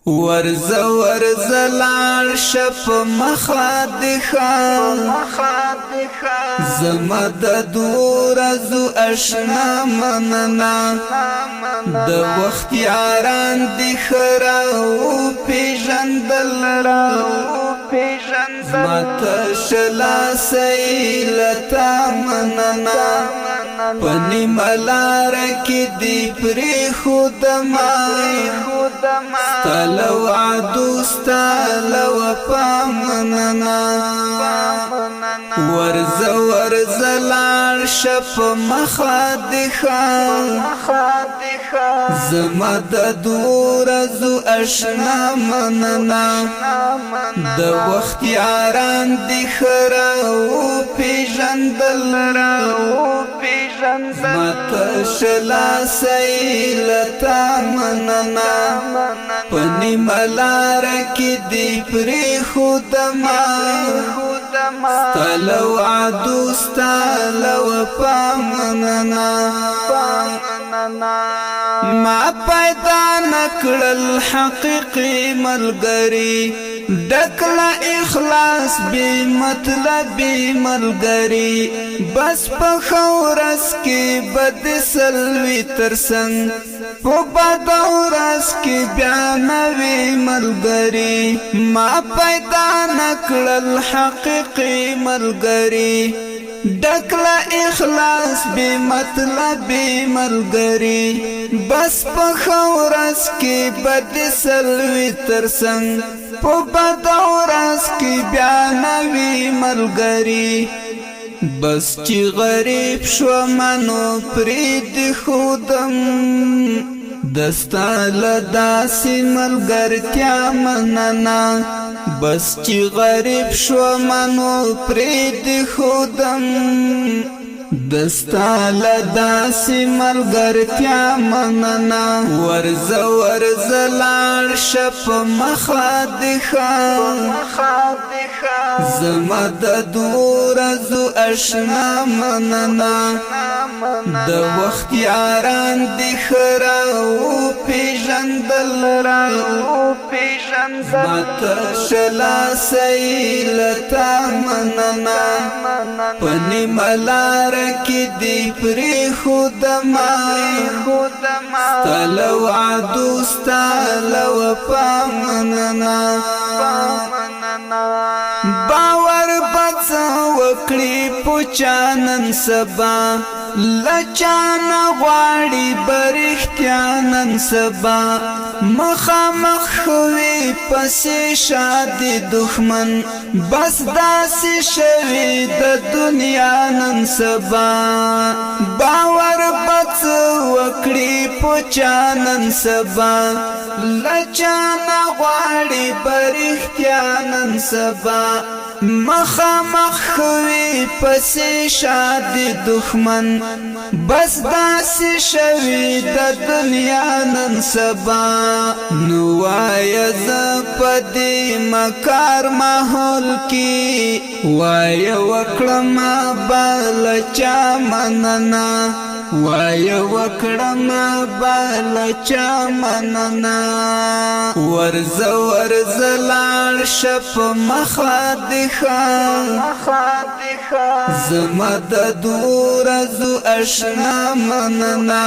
ورز ورز لار شپ مخادخا زمد دور زو اشنا مننا د وخت یاران دی خراو پیژندل مات شلا سیلتا مننا پنی ملار کی دی پری خودما ستالو عدو ستالو پامننا ورز ورز لار شپ مخادخا زمد دور زو اشنا مننا د وخت یاران دی خراو پیژندل مات شلا سیلتا مننا پنی ملار کی دی پری خودما ستالو عدو ستالو پامننا ما پیدا نکړل حقیقی ملګری ډکلا اخلاص بی مطلبی ملګری بس په خورس کې بد سلوي ترسنګ په بد اورس کې بیان وی ملګری ما پیدا نکړل حقیقی ملګری ډکلا اخلاص بی مطلبی ملګری بس په خورس کې بد سلوي ترسنګ په بد اورس کې بیان وی ملګری بس چې غریب شو منو پرید خودم دستال داسی ملګرتیا مننا بس چې غریب شو منو پرید خودم دستال داسی ملګرتیا مننا ورز ورز لار شپ مخادخا زمد دور زو اشنا مننا د وخت یاران دی خراو پیژندل مات شلا سیلتا مننا پنی ملار کی دی پری خودما ستالو عدو ستالو پامننا باور بڅ وکړي پوچانن سبا لچانا غواړي برختیانن سبا مخامخ خوي پسې شادي دښمن بس داسې شوي د دنیا نن سبا باور بڅ وکړي پوچانن سبا لچانا غواړي برختیانن سبا مخامخ خوي پسې شادي دښمن بس داسې شوي د دنیا نن سبا نو وای ز پدې مکار ماحول کې وای وکړم بلچا مننا وای وکړم بلچا مننا ورز ورز لار شپ مخادخا زمد دور زو اشنا مننا